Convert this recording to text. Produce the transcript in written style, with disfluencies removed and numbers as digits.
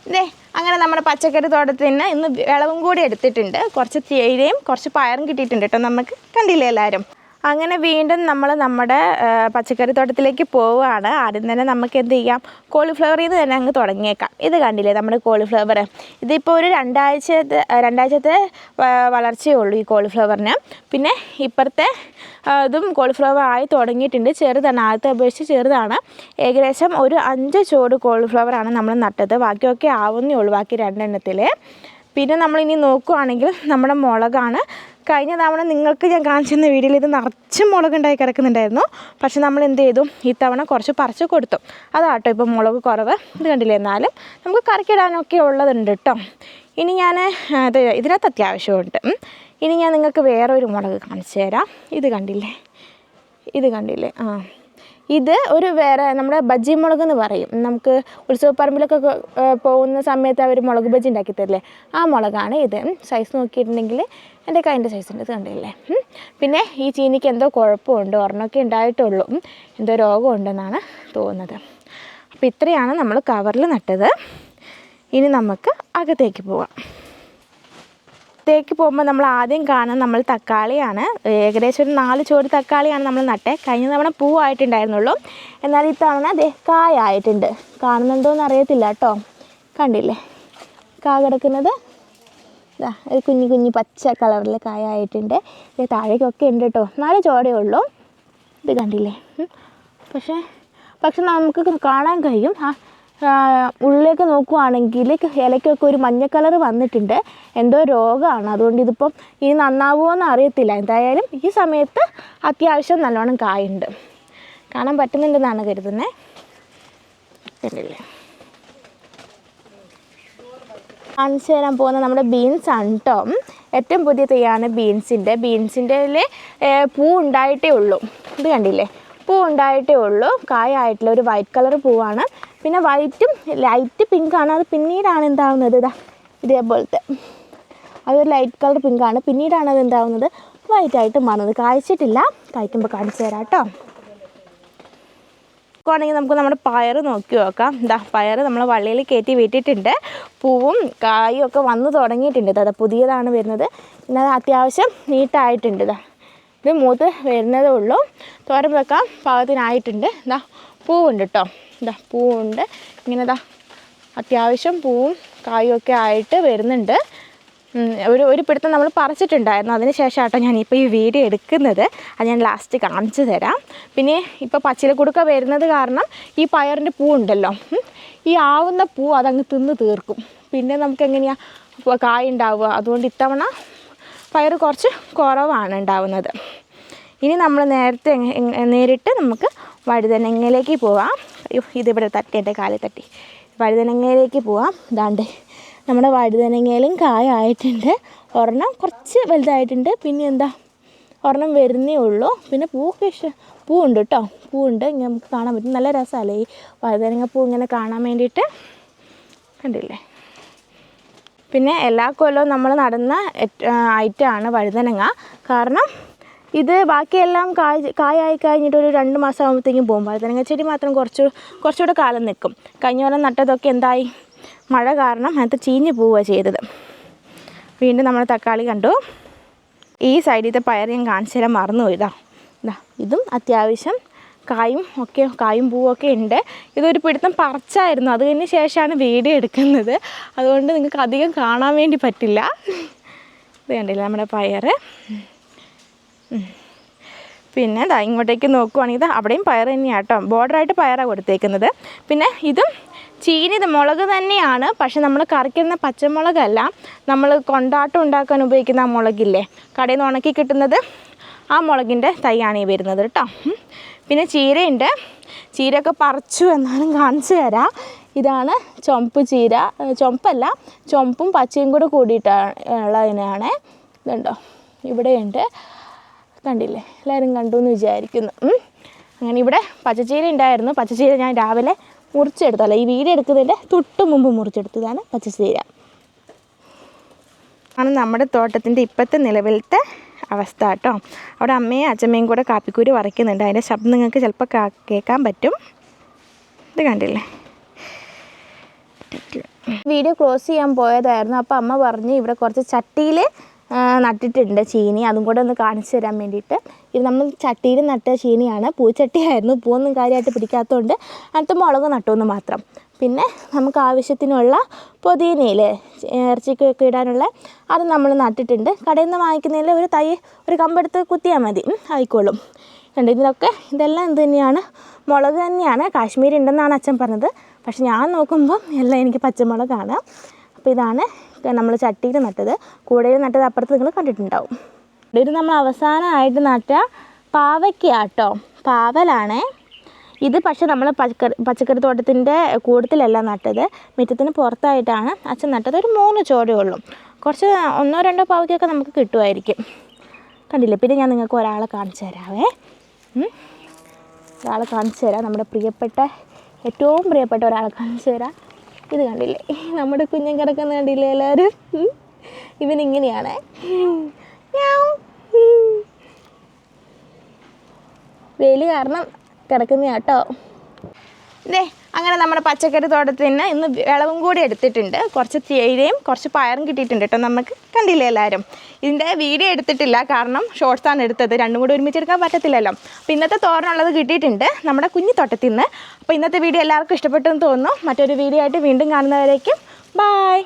ഇതേ അങ്ങനെ നമ്മുടെ പച്ചക്കറി തോട്ടത്തിൽ നിന്ന് ഇന്ന് വിളവും കൂടി എടുത്തിട്ടുണ്ട്. കുറച്ച് ചീരയും കുറച്ച് പയറും കിട്ടിയിട്ടുണ്ട് കേട്ടോ നമുക്ക്. കണ്ടില്ലേ എല്ലാവരും? അങ്ങനെ വീണ്ടും നമ്മൾ നമ്മുടെ പച്ചക്കറി തോട്ടത്തിലേക്ക് പോവുകയാണ്. ആദ്യം തന്നെ നമുക്ക് എന്ത് ചെയ്യാം, കോളിഫ്ലവറിൽ നിന്ന് തന്നെ അങ്ങ് തുടങ്ങിയേക്കാം. ഇത് കണ്ടില്ലേ നമ്മുടെ കോളിഫ്ലവർ? ഇതിപ്പോൾ ഒരു രണ്ടാഴ്ചത്തെ വളർച്ചയേ ഉള്ളൂ ഈ കോളിഫ്ലവറിന്. പിന്നെ ഇപ്പുറത്തെ ഇതും കോളിഫ്ലവർ ആയി തുടങ്ങിയിട്ടുണ്ട്. ചെറുതാണ്, ആദ്യത്തെ അപേക്ഷിച്ച് ചെറുതാണ്. ഏകദേശം ഒരു 5 ചോട് കോളിഫ്ലവറാണ് നമ്മൾ നട്ടത്. ബാക്കിയൊക്കെ ആവുന്നേ ഉള്ളൂ, ബാക്കി 2 എണ്ണത്തിൽ. പിന്നെ നമ്മളിനി നോക്കുകയാണെങ്കിൽ നമ്മുടെ മുളകാണ്. കഴിഞ്ഞ തവണ നിങ്ങൾക്ക് ഞാൻ കാണിച്ചിരുന്ന വീഡിയോയിൽ ഇത് നിറച്ചും മുളകുണ്ടായി കിടക്കുന്നുണ്ടായിരുന്നു. പക്ഷെ നമ്മൾ എന്ത് ചെയ്തു, ഈ തവണ കുറച്ച് പറിച്ച് കൊടുത്തു. അതാട്ടോ ഇപ്പോൾ മുളക് കുറവ്. ഇത് കണ്ടില്ലേ? എന്നാലും നമുക്ക് കറിക്കിടാനൊക്കെ ഉള്ളതുണ്ട് കേട്ടോ. ഇനി ഞാൻ ഇതിനകത്ത് അത്യാവശ്യമുണ്ട്. ഇനി ഞാൻ നിങ്ങൾക്ക് വേറൊരു മുളക് കാണിച്ചു തരാം. ഇത് കണ്ടില്ലേ? ഇത് ഒരു വേറെ നമ്മുടെ ബജ്ജി മുളക് എന്ന് പറയും. നമുക്ക് ഉത്സവപ്പറമ്പിലൊക്കെ പോകുന്ന സമയത്ത് അവർ മുളക് ബജ്ജി ഉണ്ടാക്കി തരില്ലേ, ആ മുളകാണ് ഇത്. സൈസ് നോക്കിയിട്ടുണ്ടെങ്കിൽ എൻ്റെ കൈൻ്റെ സൈസ് ഉണ്ട്. ഇത് കണ്ടില്ലേ? പിന്നെ ഈ ചീനിക്ക് എന്തോ കുഴപ്പമുണ്ട്, ഒരെണ്ണമൊക്കെ ഉണ്ടായിട്ടുള്ളൂ. എന്തോ രോഗമുണ്ടെന്നാണ് തോന്നുന്നത്. അപ്പോൾ ഇത്രയാണ് നമ്മൾ കവറിൽ നട്ടത്. ഇനി നമുക്ക് അകത്തേക്ക് പോകാം. പോകുമ്പോൾ നമ്മൾ ആദ്യം കാണുന്നത് നമ്മൾ തക്കാളിയാണ്. ഏകദേശം ഒരു 4 ചോട് തക്കാളിയാണ് നമ്മൾ നട്ടേ. കഴിഞ്ഞ തവണ പൂവായിട്ടുണ്ടായിരുന്നുള്ളൂ. എന്നാൽ ഇത്തവണ കായായിട്ടുണ്ട്. കാണുന്നുണ്ടോയെന്ന് അറിയത്തില്ല കേട്ടോ. കണ്ടില്ലേ കായ കിടക്കുന്നത്? ഒരു കുഞ്ഞു പച്ച കളറിൽ കായായിട്ടുണ്ട്. ഇത് താഴേക്കൊക്കെ ഉണ്ട് കേട്ടോ. 4 ചോടേ ഉള്ളൂ. ഇത് കണ്ടില്ലേ? പക്ഷെ നമുക്ക് കാണാൻ കഴിയും, ഉള്ളിലേക്ക് നോക്കുവാണെങ്കിൽ ഇലയ്ക്കൊക്കെ ഒരു മഞ്ഞ കളർ വന്നിട്ടുണ്ട്. എന്തോ രോഗമാണ്. അതുകൊണ്ട് ഇതിപ്പം ഇനി നന്നാവുമോ എന്ന് അറിയത്തില്ല. എന്തായാലും ഈ സമയത്ത് അത്യാവശ്യം നല്ലോണം കായുണ്ട്. കാണാൻ പറ്റുന്നുണ്ടെന്നാണ് കരുതുന്നത്. കണ്ടില്ലേ? കാണിച്ചു തരാൻ പോകുന്ന നമ്മുടെ ബീൻസാണ് കേട്ടോ. ഏറ്റവും പുതിയ തൈയാണ് ബീൻസിൻ്റെ പൂ ഉണ്ടായിട്ടേ ഉള്ളൂ. ഇത് കണ്ടില്ലേ? പൂ ഉണ്ടായിട്ടേ ഉള്ളൂ, കായായിട്ടുള്ള ഒരു വൈറ്റ് കളർ പൂവാണ്. പിന്നെ വൈറ്റും ലൈറ്റ് പിങ്കാണ്. അത് പിന്നീടാണ് എന്താവുന്നത്, ഇതേപോലത്തെ അതൊരു ലൈറ്റ് കളർ പിങ്കാണ്. പിന്നീടാണ് അത് എന്താവുന്നത്, വൈറ്റായിട്ട് മാറുന്നത്. കായ്ച്ചിട്ടില്ല, കായ്ക്കുമ്പോൾ കാണിച്ചു തരാം കേട്ടോ. നോക്കുകയാണെങ്കിൽ നമുക്ക് നമ്മുടെ പയർ നോക്കി നോക്കാം. പയർ നമ്മൾ വള്ളിയിൽ കയറ്റി വിട്ടിട്ടുണ്ട്. പൂവും കായും ഒക്കെ വന്നു തുടങ്ങിയിട്ടുണ്ട്. പുതിയതാണ് വരുന്നത്. പിന്നെ അത് അത്യാവശ്യം നീട്ടായിട്ടുണ്ട്. ഇത് മൂത്ത് വരുന്നതേ ഉള്ളൂ. തോരൻ വെക്കാൻ പാകത്തിനായിട്ടുണ്ട്. പൂവുണ്ട് കേട്ടോ. പൂവുണ്ട്. ഇങ്ങനെ അത്യാവശ്യം പൂവും കായും ഒക്കെ ആയിട്ട് വരുന്നുണ്ട്. ഒരു പിടുത്തം നമ്മൾ പറിച്ചിട്ടുണ്ടായിരുന്നു. അതിന് ശേഷം ആട്ടോ ഞാനിപ്പോൾ ഈ വീഡിയോ എടുക്കുന്നത്. അത് ഞാൻ ലാസ്റ്റ് കാണിച്ചു തരാം. പിന്നെ ഇപ്പോൾ പച്ചിലക്കുടുക്ക വരുന്നത് കാരണം ഈ പയറിൻ്റെ പൂ ഉണ്ടല്ലോ, ഈ ആവുന്ന പൂ അതങ്ങ് തിന്ന് തീർക്കും. പിന്നെ നമുക്ക് എങ്ങനെയാണ് കായ ഉണ്ടാവുക? അതുകൊണ്ട് ഇത്തവണ പയർ കുറച്ച് കുറവാണ് ഉണ്ടാവുന്നത്. ഇനി നമ്മൾ നേരിട്ട് നമുക്ക് വഴുതനങ്ങയിലേക്ക് പോവാം. ഇതിവിടെ തട്ടി, എൻ്റെ കാലിൽ തട്ടി. വഴുതനങ്ങയിലേക്ക് പോവാം. നമ്മുടെ വഴുതനങ്ങയിലും കായായിട്ടുണ്ട്. ഒരെണ്ണം കുറച്ച് വലുതായിട്ടുണ്ട്. പിന്നെ ഒരെണ്ണം വരുന്നേ ഉള്ളൂ. പിന്നെ പൂവുണ്ട് കേട്ടോ. പൂവുണ്ട്. ഇങ്ങനെ നമുക്ക് കാണാൻ പറ്റും. നല്ല രസമല്ലേ ഈ വഴുതനങ്ങ പൂ ഇങ്ങനെ കാണാൻ വേണ്ടിയിട്ട്? കണ്ടില്ലേ? പിന്നെ എല്ലാ കൊല്ലവും നമ്മൾ നടുന്ന ഐറ്റമാണ് വഴുതനങ്ങ. കാരണം ഇത് ബാക്കിയെല്ലാം കായായി കഴിഞ്ഞിട്ട് ഒരു 2 മാസം ആകുമ്പോഴത്തേക്കും പോകും. വഴുതനങ്ങ ചെടി മാത്രം കുറച്ചുകൂടെ കാലം നിൽക്കും. കഴിഞ്ഞ കൊല്ലം നട്ടതൊക്കെ എന്തായി, മഴ കാരണം അതിനകത്ത് ചീഞ്ഞ് പോവുകയാണ് ചെയ്തത്. വീണ്ടും നമ്മൾ തക്കാളി കണ്ടു. ഈ സൈഡിലത്തെ പയർ ഞാൻ കാണിച്ചു തരാൻ മറന്നുപോയി. ഇതും അത്യാവശ്യം കായും പൂവൊക്കെ ഉണ്ട്. ഇതൊരു പിടുത്തം പറിച്ചായിരുന്നു. അതിന് ശേഷമാണ് വീഡിയോ എടുക്കുന്നത്. അതുകൊണ്ട് നിങ്ങൾക്ക് അധികം കാണാൻ വേണ്ടി പറ്റില്ല. ഇത് കണ്ടില്ല നമ്മുടെ പയർ. പിന്നെ ഇങ്ങോട്ടേക്ക് നോക്കുവാണെങ്കിൽ അവിടെയും പയർ തന്നെയാണ് കേട്ടോ. ബോർഡറായിട്ട് പയറാണ് കൊടുത്തേക്കുന്നത്. പിന്നെ ഇതും മുളക് തന്നെയാണ്. പക്ഷെ നമ്മൾ കറിക്കുന്ന പച്ചമുളകല്ല, നമ്മൾ കൊണ്ടാട്ടം ഉണ്ടാക്കാൻ ഉപയോഗിക്കുന്ന ആ മുളകില്ലേ, കടയിൽ നിന്ന് ഉണക്കി കിട്ടുന്നത്, ആ മുളകിൻ്റെ തൈയാണ് ഈ വരുന്നത് കേട്ടോ. പിന്നെ ചീരയുണ്ട്. ചീരയൊക്കെ പറിച്ചു എന്നാലും കാണിച്ചു തരാം. ഇതാണ് ചുമപ്പ് ചീര. ചുമപ്പല്ല, ചുമപ്പും പച്ചയും കൂടെ കൂടിയിട്ടുള്ളതിനാണ്. ഇതുണ്ടോ, ഇവിടെയുണ്ട്. കണ്ടില്ലേ? എല്ലാവരും കണ്ടു എന്ന് വിചാരിക്കുന്നു. അങ്ങനെ ഇവിടെ പച്ചച്ചീര ഉണ്ടായിരുന്നു. പച്ചച്ചീര ഞാൻ രാവിലെ മുറിച്ചെടുത്തല്ല, ഈ വീഡിയോ എടുക്കുന്നതിൻ്റെ തൊട്ട് മുമ്പ് മുറിച്ചെടുത്തതാണ് പച്ചച്ചീര. ആണ് നമ്മുടെ തോട്ടത്തിൻ്റെ ഇപ്പോഴത്തെ നിലവിലത്തെ അവസ്ഥ കേട്ടോ. അവിടെ അമ്മയും അച്ഛമ്മയും കൂടെ കാപ്പിക്കൂര് പറിക്കുന്നുണ്ട്. അതിൻ്റെ ശബ്ദം നിങ്ങൾക്ക് ചിലപ്പോൾ കേൾക്കാൻ പറ്റും. ഇത് കണ്ടില്ലേ? വീഡിയോ ക്ലോസ് ചെയ്യാൻ പോയതായിരുന്നു. അപ്പോൾ അമ്മ പറഞ്ഞ് ഇവിടെ കുറച്ച് ചട്ടിയിൽ നട്ടിട്ടുണ്ട് ചീനി, അതും കൂടെ ഒന്ന് കാണിച്ചു തരാൻ വേണ്ടിയിട്ട്. ഇത് നമ്മൾ ചട്ടിയിൽ നട്ട ചീനിയാണ്, പൂച്ചട്ടിയായിരുന്നു. പൂവൊന്നും കാര്യമായിട്ട് പിടിക്കാത്തതുകൊണ്ട് അതിനകത്ത് മുളക് നട്ടുവെന്ന് മാത്രം. പിന്നെ നമുക്ക് ആവശ്യത്തിനുള്ള പുതിനയില്ലേ ഇറച്ചിക്കൊക്കെ ഇടാനുള്ള അത് നമ്മൾ നട്ടിട്ടുണ്ട്. കടയിൽ നിന്ന് വാങ്ങിക്കുന്നതിൽ ഒരു തൈ ഒരു കമ്പെടുത്ത് കുത്തിയാൽ മതി, ആയിക്കോളും. കണ്ട് ഇതെല്ലാം എന്ത് തന്നെയാണ്, മുളക് തന്നെയാണ്. കാശ്മീരി ഉണ്ടെന്നാണ് അച്ഛൻ പറഞ്ഞത്, പക്ഷെ ഞാൻ നോക്കുമ്പം എല്ലാം എനിക്ക് പച്ചമുളകാണ്. അപ്പോൾ ഇതാണ് നമ്മൾ ചട്ടിയിൽ നട്ടത്. കൂടയിൽ നട്ടത് അപ്പുറത്ത് നിങ്ങൾ കണ്ടിട്ടുണ്ടാവും. ഇത് നമ്മൾ അവസാനമായിട്ട് നട്ട പാവയ്ക്കാട്ടോ, പാവലാണേ ഇത്. പക്ഷേ നമ്മൾ പച്ചക്കറി തോട്ടത്തിൻ്റെ കൂട്ടത്തിലല്ല നട്ടത്, മുറ്റത്തിന് പുറത്തായിട്ടാണ് അച്ഛൻ നട്ടത്. ഒരു 3 ചോടേ ഉള്ളൂ. കുറച്ച് 1-2 പാവയ്ക്കൊക്കെ നമുക്ക് കിട്ടുമായിരിക്കും. കണ്ടില്ലേ? പിന്നെ ഞാൻ നിങ്ങൾക്ക് ഒരാളെ കാണിച്ചു തരാവേ. ഒരാളെ കാണിച്ചു തരാം, നമ്മുടെ പ്രിയപ്പെട്ട ഏറ്റവും പ്രിയപ്പെട്ട ഒരാളെ കാണിച്ചു തരാം. ഇത് കണ്ടില്ലേ, നമ്മുടെ കുഞ്ഞൻ കിടക്കുന്ന കണ്ടില്ലേ എല്ലാവരും? ഇവനിങ്ങനെയാണ്, വെയിൽ കാരണം കിടക്കുന്ന കേട്ടോ. അങ്ങനെ നമ്മുടെ പച്ചക്കറി തോട്ടത്തിന് ഇന്ന് വിളവും കൂടി എടുത്തിട്ടുണ്ട്. കുറച്ച് തേയിലയും കുറച്ച് പയറും കിട്ടിയിട്ടുണ്ട് കേട്ടോ നമുക്ക്. കണ്ടില്ലേ എല്ലാവരും? ഇതിൻ്റെ വീഡിയോ എടുത്തിട്ടില്ല, കാരണം ഷോർട്സാണ് എടുത്തത്, രണ്ടും കൂടി ഒരുമിച്ചെടുക്കാൻ പറ്റത്തില്ലല്ലോ. അപ്പോൾ ഇന്നത്തെ തോരനുള്ളത് കിട്ടിയിട്ടുണ്ട് നമ്മുടെ കുഞ്ഞു തോട്ടത്തിൽ നിന്ന്. അപ്പോൾ ഇന്നത്തെ വീഡിയോ എല്ലാവർക്കും ഇഷ്ടപ്പെട്ടെന്ന് തോന്നുന്നു. മറ്റൊരു വീഡിയോ ആയിട്ട് വീണ്ടും കാണുന്നവരേക്കും ബായ്.